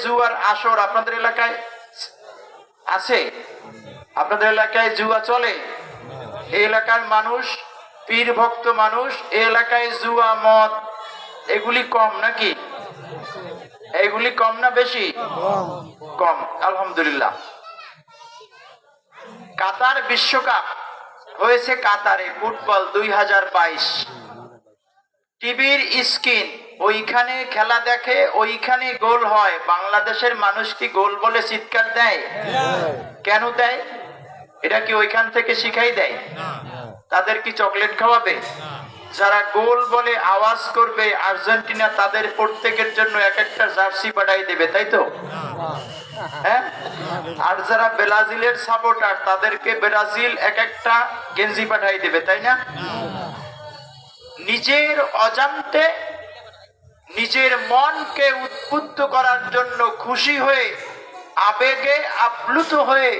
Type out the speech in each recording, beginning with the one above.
জুয়ার আসর আপনাদের এলাকায় আছে? আপনাদের এলাকায় জুয়া চলে? এই এলাকার মানুষ পীর ভক্ত মানুষ, এই এলাকায় জুয়া মদ এগুলি কম নাকি? এগুলি কম না বেশি? কম, আলহামদুলিল্লাহ। কাতার বিশ্বকাপ হয়েছে কাতারে, ফুটবল 2022। টিভির স্ক্রিন, ওইখানে খেলা দেখে, ওইখানে গোল হয়, বাংলাদেশের মানুষ কি গোল বলে চিৎকার দেয়? কেন দেয়? এটা কি ওইখান থেকে শিখাই দেয়? তাদের কি চকলেট খাওয়াবে? যারা গোল বলে আওয়াজ করবে আর্জেন্টিনা, তাদের প্রত্যেকের জন্য এক একটা জার্সি পাঠাই দেবে, তাই তো? হ্যাঁ। আর যারা ব্রাজিলের সাপোর্টার, তাদেরকে ব্রাজিল এক একটা গেঞ্জি পাঠাই দেবে, তাই না? নিজের অজান্তে নিজের মনকে উদ্বুদ্ধ করার জন্য খুশি হয়ে, আবেগে আপ্লুত হয়ে,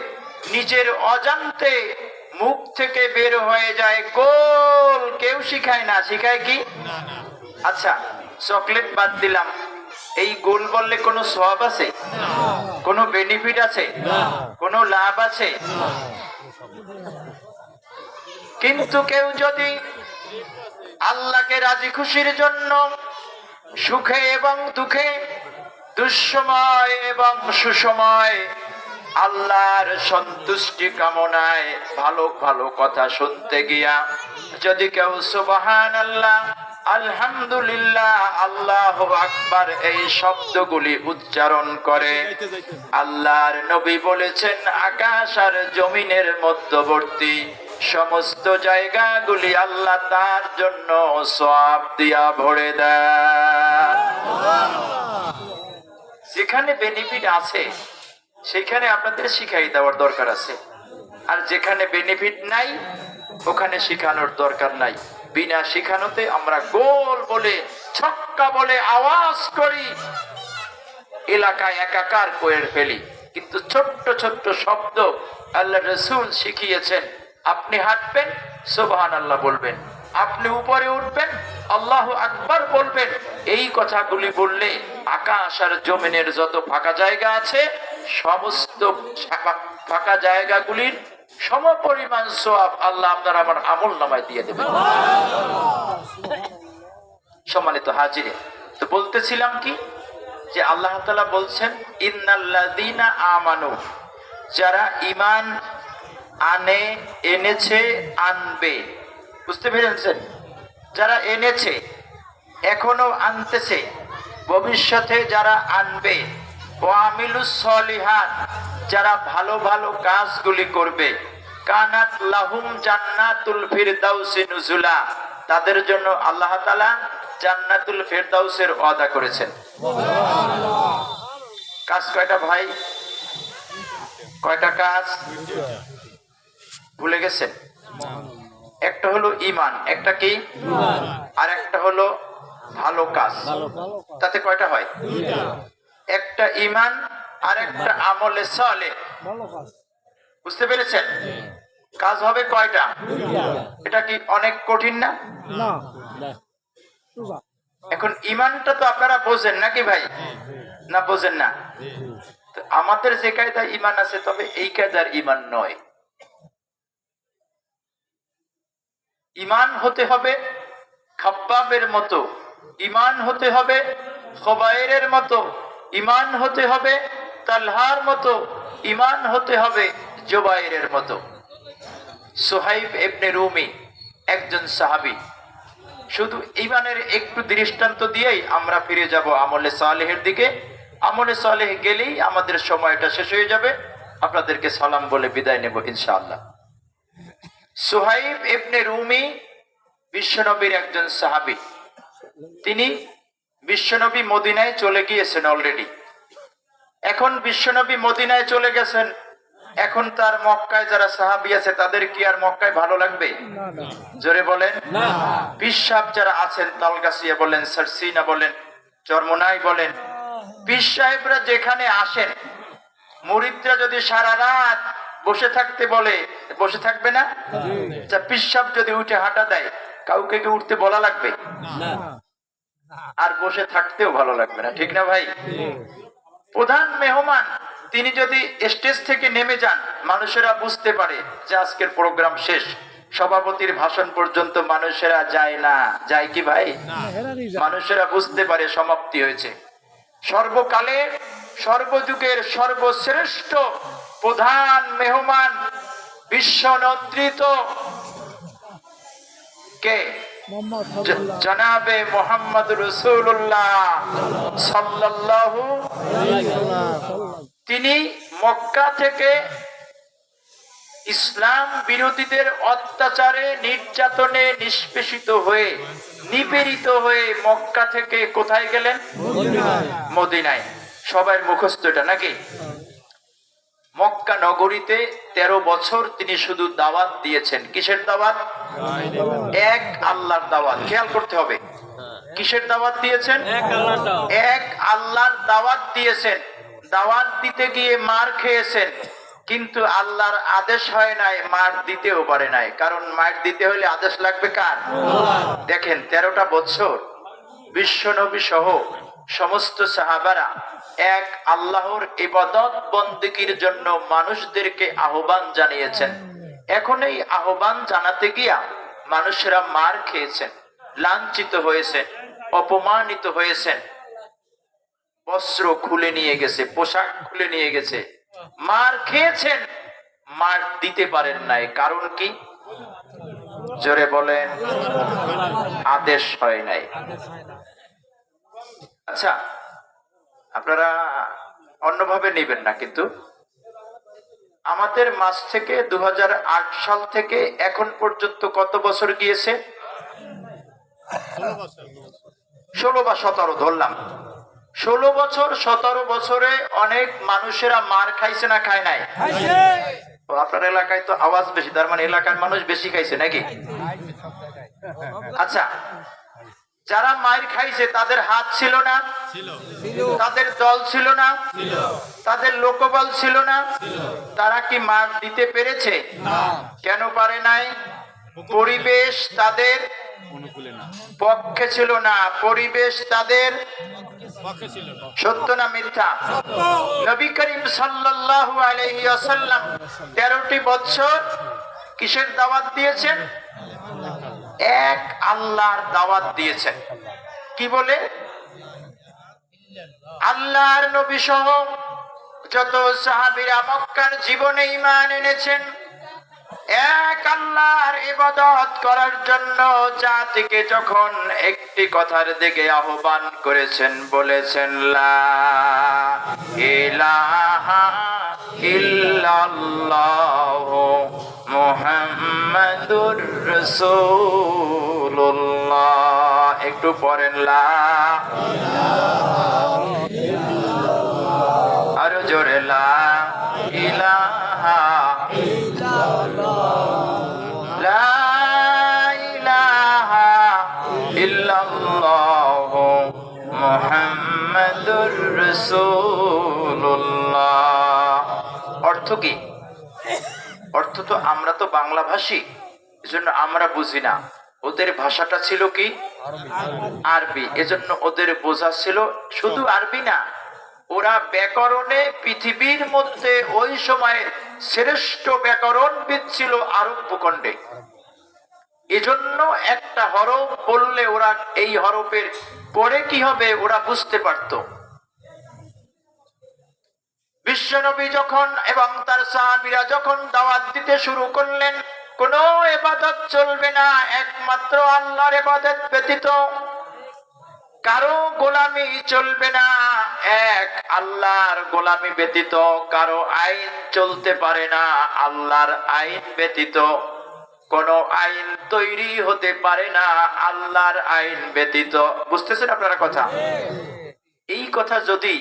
নিজের অজান্তে মুখ থেকে বের হয়ে যায় গোল। কেউ শিখায় না, শিখায় কি? আচ্ছা, চকলেট বাদ দিলাম, এই গোল বললে কোনো সওয়াব আছে? কোনো বেনিফিট আছে? কোনো লাভ আছে? কিন্তু কেউ যদি আল্লাহকে রাজি খুশির জন্য সুখে এবং দুঃখে, দুঃসময় এবং সুসময় আল্লাহর সন্তুষ্টি কামনায় ভালো ভালো কথা শুনতে গিয়া যদি কেউ সুবহানাল্লাহ, আলহামদুলিল্লাহ, আল্লাহু আকবার এই শব্দগুলি উচ্চারণ করে, আল্লাহর নবী বলেছেন আকাশ আর জমিনের মধ্যবর্তী সমস্ত জায়গাগুলি আল্লাহ তার জন্য সওয়াব দিয়া ভরে দেয়। যেখানে বেনিফিট আছে সেখানে আপনাদের শিখাই দেওয়ার দরকার আছে, আর যেখানে বেনিফিট নাই ওখানে শিখানোর দরকার নাই। বিনা শিখানোতে আমরা গোল বলে, ছক্কা বলে আওয়াজ করি, এলাকায় একাকার করে ফেলি। কিন্তু ছোট্ট ছোট্ট শব্দ আল্লাহ রাসূল শিখিয়েছেন। আপনি হাঁটবেন, সুবহানাল্লাহ বলবেন, আপনি উপরে উঠবেন, আল্লাহু আকবার বলবেন। এই কথাগুলি বললে আকাশ আর জমিনের যত ফাঁকা জায়গা আছে সমস্ত ফাঁকা জায়গাগুলির সমপরিমাণ সওয়াব আল্লাহ আপনার আমার আমলনামায় দিয়ে দেবেন। সম্মানিত হাজিরে, তো বলতেছিলাম কি, যে আল্লাহ তাআলা বলছেন ইন্নাল্লাযীনা আমানু, যারা ঈমান আনে, এনেছে, আনবে। বুঝতে পেরেছেন? যারা এনেছে, এখনো আনতেছে, ভবিষ্যতে যারা আনবে, ওয়া আমিলুস সলিহাত, যারা ভালো ভালো কাজগুলি করবে, কানাত লাহুম জান্নাতুল ফিরদাউসি নুজুলা, তাদের জন্য আল্লাহ তাআলা জান্নাতুল ফিরদাউসের ওয়াদা করেছেন। সুবহানাল্লাহ। কাজ কয়টা ভাই? কয়টা কাজ ভুলে গেছেন? একটা হলো ঈমান, একটা কি? আর একটা হলো ভালো কাজ। তাতে কয়টা হয়? একটা ঈমান আর একটা আমলে সালেহ। বুঝতে পেরেছেন? কাজ হবে কয়টা? এটা কি অনেক কঠিন না? এখন ঈমানটা তো আপনারা বোঝেন নাকি ভাই? না বোঝেন না? তো আমাদের যে কায়দা ঈমান আছে, তবে এই কায়দার ঈমান নয়। ঈমান হতে হবে খাব্বাবের মতো, ঈমান হতে হবে খুবাইরের মতো, ঈমান হতে হবে তালহার মতো, ঈমান হতে হবে জুবাইরের মতো। সুহাইব ইবনে রুমি একজন সাহাবী। শুধু ঈমানের একটু দৃষ্টান্ত দিয়েই আমরা ফিরে যাব আমলে সালেহের দিকে। আমলে সালেহ গেলেই আমাদের সময়টা শেষ হয়ে যাবে। আপনাদেরকে সালাম বলে বিদায় নেব ইনশাআল্লাহ। সুহাইব ইবনে রুমি বিশ্বনবীর একজন সাহাবী। তিনি বিশ্বনবী মদিনায় চলে গিয়েছেন অলরেডি। এখন বিশ্বনবী মদিনায় চলে গেছেন, এখন তার মক্কায় যারা সাহাবী আছে তাদের কি আর মক্কায় ভালো লাগবে? জোরে বলেন না। পীর সাহেব যারা আছেন, তালগাছিয়া বলেন, সারসিনা বলেন, চরমোনাই বলেন, পীর সাহেবরা যেখানে আসেন, মুরিদরা যদি সারা রাত বসে থাকতে বলে, বসে থাকবে না? পীর সাহেব যদি উঠে হাঁটা দেয়, কাউকে কি উঠতে বলা লাগবে? আর বসে থাকতেও ভালো লাগবে না, ঠিক না ভাই? প্রধান মেহমান তিনি যদি স্টেজ থেকে নেমে যান, মানুষেরা বুঝতে পারে যে আজকের প্রোগ্রাম শেষ। সভাপতির ভাষণ পর্যন্ত মানুষেরা যায় না, যায় কি ভাই? মানুষেরা বুঝতে পারে সমাপ্তি হয়েছে। সর্বকালে সর্বযুগের সর্বশ্রেষ্ঠ প্রধান মেহমান বিশ্ব নন্দিত কে? জনাবে মোহাম্মদ রাসূলুল্লাহ সাল্লাল্লাহু। তিনি মক্কা থেকে ইসলাম বিরোধীদের অত্যাচারে নির্যাতনে নিষ্পেষিত হয়ে নিপীড়িত হয়ে মক্কা থেকে কোথায় গেলেন? মদিনায়। সবাই মুখস্থ এটা নাকি? মক্কা নগরীতে 13 বছর তিনি শুধু দাওয়াত দিয়েছেন। কিসের দাওয়াত? এক আল্লাহর দাওয়াত। খেয়াল করতে হবে, কিসের দাওয়াত দিয়েছেন? এক আল্লাহর দাওয়াত দিয়েছেন। দাওয়াত দিতে গিয়ে মার খেয়েছেন, কিন্তু আল্লাহর আদেশ হয় নাই, মার দিতেও পারে নাই। কারণ মার দিতে হলে আদেশ লাগবে কার? দেখেন 13টা বছর বিশ্ব নবী সহ সমস্ত সাহাবারা এক আল্লাহর ইবাদত বন্দেগীর জন্য মানুষদেরকে আহ্বান জানিয়েছেন। এখন এই আহ্বান জানাতে গিয়া মানুষেরা মার খেয়েছেন, লাঞ্ছিত হয়েছেন, অপমানিত হয়েছেন, বস্ত্র খুলে নিয়ে গেছে, পোশাক খুলে নিয়ে গেছে, মার খেয়েছেন, মার দিতে পারেন নাই। কারণ কি? জোরে বলেন। আদেশ হয় নাই। আচ্ছা, আপনারা অন্যভাবে নেবেন না, কিন্তু আমাদের মাস থেকে 2008 সাল থেকে এখন পর্যন্ত কত বছর গিয়েছে? 16 বা 17 ধরলাম। 16 বছর 17 বছরে অনেক মানুষেরা মার খাইছে না খায় নাই? আপনার এলাকায় তো আওয়াজ বেশি, তার মানে এলাকার মানুষ বেশি খাইছে নাকি? আচ্ছা, যারা মার খাইছে তাদের হাত ছিল না? তাদের দল ছিল না? তাদের লোকবল ছিল না? তারা কি মার দিতে পেরেছে? কেন পারে নাই? পরিবেশ তাদের পক্ষে ছিল না। পরিবেশ তাদের সত্য না মিথ্যা? নবী করিম সাল্লাল্লাহু আলাইহি ওয়াসাল্লাম 13টি বছর কিসের দাওয়াত দিয়েছেন? এক আল্লাহর দাওয়াত দিয়েছেন। কি বলে? আল্লাহর নবী সহ যত সাহাবীরা মক্কার জীবনে ঈমান এনেছেন, এক আল্লাহর ইবাদত করার জন্য জাতিকে যখন একটি কথার দিকে আহ্বান করেছেন, বলেছেন লা ইলাহা ইল্লাল্লাহু মুহাম্মাদুর রাসূলুল্লাহ। একটু পড়েন লা আরো জোরে লা ইলাহা লা ইলাহা ইল্লাল্লাহু মুহাম্মাদুর রাসূলুল্লাহ। অর্থ কি? অর্থ তো আমরা তো বাংলা ভাষী, এজন্য আমরা বুঝি না। ওদের ভাষাটা ছিল কি? আরবি। এজন্য ওদের বোঝা ছিল শুধু আরবি না, ওরা ব্যাকরণে পৃথিবীর মধ্যে ওই সময় শ্রেষ্ঠ ব্যাকরণবিদ ছিল আরব ভূখণ্ডে। এজন্য একটা হরফ বললে ওরা এই হরফের পরে কি হবে ওরা বুঝতে পারত। বিশ্বনবী যখন এবং তার সাহাবীরা যখন দাওয়াত দিতে শুরু করলেন, কোন ইবাদত চলবে না একমাত্র আল্লাহর ইবাদত ব্যতীত, কারো গোলামি চলবে না এক আল্লাহর গোলামি ব্যতীত, কারো আইন চলতে পারে না আল্লাহর আইন ব্যতীত, কোন আইন তৈরি হতে পারে না আল্লাহর আইন ব্যতীত। বুঝতেছেন আপনারা কথা? এই কথা যদি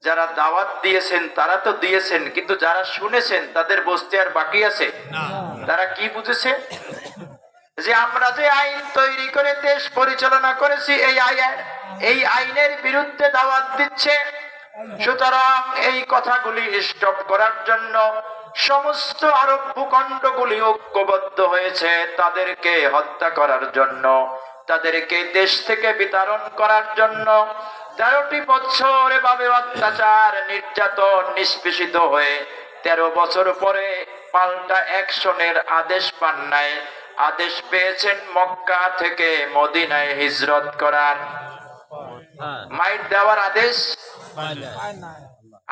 যারা দাওয়াত দিয়েছেন তারা তো দিয়েছেন, কিন্তু যারা শুনেছেন তাদের বুঝতে আর বাকি আছে? তারা কি বুঝেছে? যে আমরা যে আইন তৈরি করে দেশ পরিচালনা করেছি, এই আইনের বিরুদ্ধে দাওয়াত দিচ্ছে। সুতরাং এই কথাগুলি স্টপ করার জন্য সমস্ত আরব ভূখণ্ডগুলি ঐক্যবদ্ধ হয়েছে তাদেরকে হত্যা করার জন্য, তাদেরকে দেশ থেকে বিতাড়ন করার জন্য, 13টি বছর এভাবে অত্যাচার নির্যাতন নিষ্পেষিত হয়ে 13 বছর পরে পাল্টা অ্যাকশনের আদেশ পান নাই। আদেশ পেয়েছেন মক্কা থেকে মদিনায় হিজরত করার। মাইট দেওয়ার আদেশ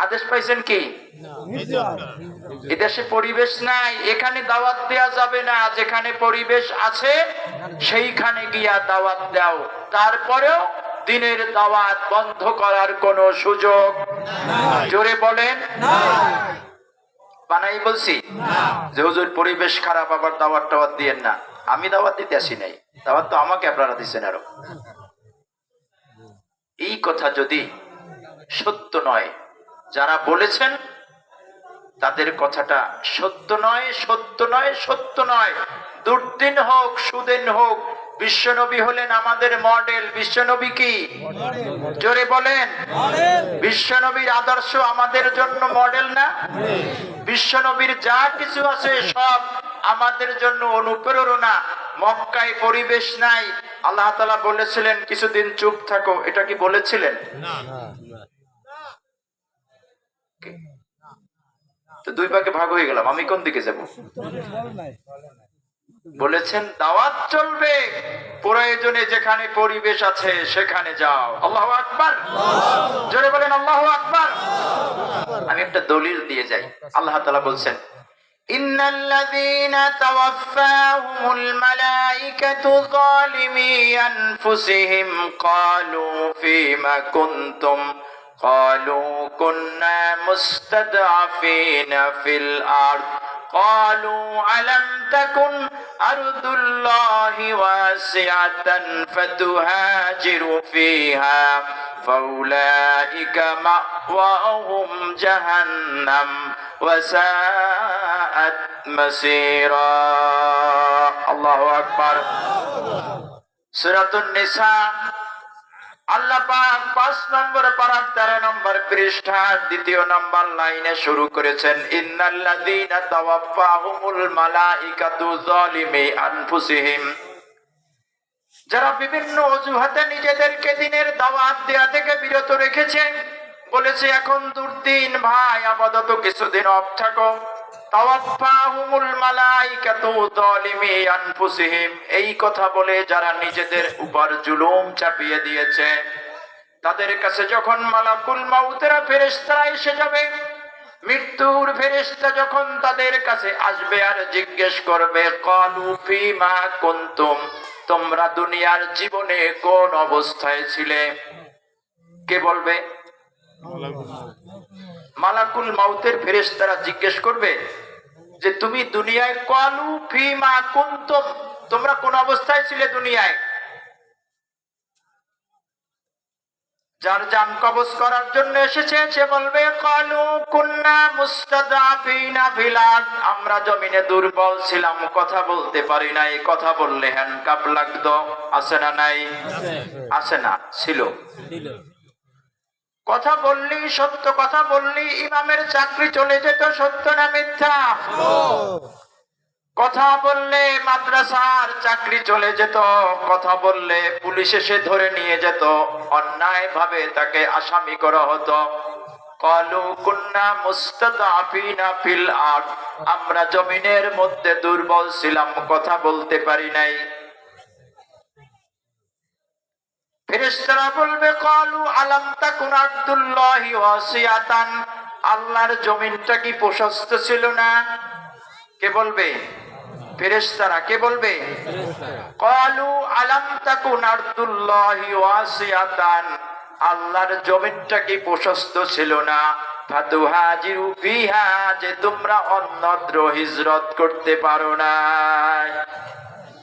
আদেশ পাইছেন কি? এদেশে পরিবেশ নাই, এখানে দাওয়াত দেয়া যাবে না। যেখানে পরিবেশ আছে সেইখানে গিয়া দাওয়াত দাও। তারপরেও দিনের দাওয়াত বন্ধ করার কোনো সুযোগ জোরে বলেন বানাই বলছি যে হুজুর পরিবেশ খারাপ আবার দাওয়াত টাওয়াত দিয়েন না। আমি দাওয়াত দিতে আসি নাই, দাওয়াত তো আমাকে আপনারা দিচ্ছেন। আরো এই কথা যদি সত্য নয়, যারা বলেছেন তাদের কথাটা সত্য নয়, সত্য নয়, সত্য নয়। দুর্দিন হোক সুদিন হোক, বিশ্বনবী হলেন আমাদের মডেল। বিশ্বনবী কি? জোরে বলেন। বিশ্বনবীর আদর্শ আমাদের জন্য মডেল না? বিশ্বনবীর যা কিছু আছে সব আমাদের জন্য অনুপ্রেরণা। মক্কায় পরিবেশ নাই, আল্লাহ তাআলা বলেছিলেন কিছুদিন চুপ থাকো, এটা কি বলেছিলেন? তো দুই ভাগে ভাগ হয়ে গেলাম, আমি কোন দিকে যাব? বলেছেন দাওয়াত চলবে, প্রয়োজনে যেখানে পরিবেশ আছে সেখানে যাও। আল্লাহু আকবার, জোরে বলেন আল্লাহু আকবার। আমি একটা দলিল দিয়ে যাই। আল্লাহ তাআলা বলছেন ইন্নাল্লাযীনা তাওয়াফাহুমুল মালায়েকাতু যালিমি আনফুসিহিম ক্বালু ফীমা কুনতুম قالوا كنا مستضعفين في الأرض قالوا ألم تكن أرض الله واسعة فتهاجروا فيها فأولئك مأواهم جهنم وساءت مصيرا الله أكبر سورة النساء আল্লাহ পাক 5 নম্বর পারা 13 নম্বর পৃষ্ঠার 2 নম্বর লাইনে শুরু করেছেন ইন্নাল্লাযীনা তাওয়াফাহুমুল মালায়েকাতু যালিমি আনফুসিহিম। যারা বিভিন্ন অজুহাতে নিজেদেরকে দিনের দাওয়াত দেয়া থেকে বিরত রেখেছে, বলেছে এখন দুর্দিন ভাই, আপাতত কিছুদিন অফ থাকো। তাওয়াফাহুমুল মালায়েকাতু যালিমি আনফুসিহিম, এই কথা বলে যারা নিজেদের উপর জুলুম চাপিয়ে দিয়েছে, তাদের কাছে যখন মালাকুল মাউতের ফেরেশতারা এসে যাবে, মৃত্যুর ফেরেশতা যখন তাদের কাছে আসবে আর জিজ্ঞেস করবে ক্বালু ফীমা কুনতুম, তোমরা দুনিয়ার জীবনে কোন অবস্থায় ছিলে? কে বলবে? মালাকুল মাউতের ফেরেশতারা জিজ্ঞেস করবে যে তুমি দুনিয়ায় ক্বালু ফীমা কুনতুম, তোমরা কোন অবস্থায় ছিলে দুনিয়ায়? যার জান কবজ করার জন্য এসেছে সে বলবে ক্বালু কুন্না মুস্তাদআফিনা ফিল আরদ, আমরা জমিনে দুর্বল ছিলাম, কথা বলতে পারি নাই, কথা বললে হ্যান্ডকাপ লাগতো। আছে না নাই? আছে না? ছিল। কথা বললি, সত্য কথা বললি ইমামের চাকরি চলে যেত, সত্য না মিথ্যা? কথা বললে মাদ্রাসার চাকরি চলে যেত, কথা বললে পুলিশ এসে ধরে নিয়ে যেত, অন্যায় ভাবে তাকে আসামি করা হতো। ক্বালু কুন্না মুস্তাদআফিনা ফিল আরদ, আমরা জমিনের মধ্যে দুর্বল ছিলাম, কথা বলতে পারি নাই। ফেরেশতারা বলবে ক্বালু আলাম তাকুন আরদুল্লাহি ওয়াসিআতান, আল্লাহর জমিনটা কি প্রশস্ত ছিল না? কে বলবে? ফেরেশতারা। কে বলবে? ক্বালু আলাম তাকুন আরদুল্লাহি ওয়াসিআতান, আল্লাহর জমিনটা কি প্রশস্ত ছিল না? ফাতুহাজিরু ফিহা, যে তোমরা অন্যত্র হিজরত করতে পারো না।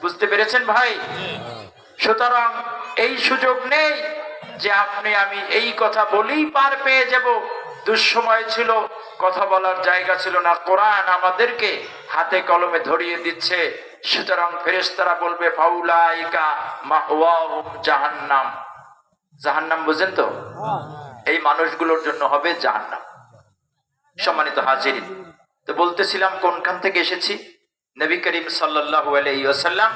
বুঝতে পেরেছেন ভাই? সুতরাং এই সুযোগ নেই যে আপনি আমি এই কথা বলেই পার পেয়ে যাব। দুঃসময় ছিল, কথা বলার জায়গা ছিল না, কোরআন আমাদেরকে হাতে কলমে ধরিয়ে দিচ্ছে। সুতরাং ফেরেশতারা বলবে ফাউলাইকা মাওয়াহুম জাহান্নাম, জাহান্নাম বুঝেন তো? এই মানুষগুলোর জন্য হবে জাহান্নাম। সম্মানিত হাজিরিন, তো বলতেছিলাম কোনখান থেকে এসেছি? নবী করিম সাল্লাল্লাহু আলাইহি ওয়াসাল্লাম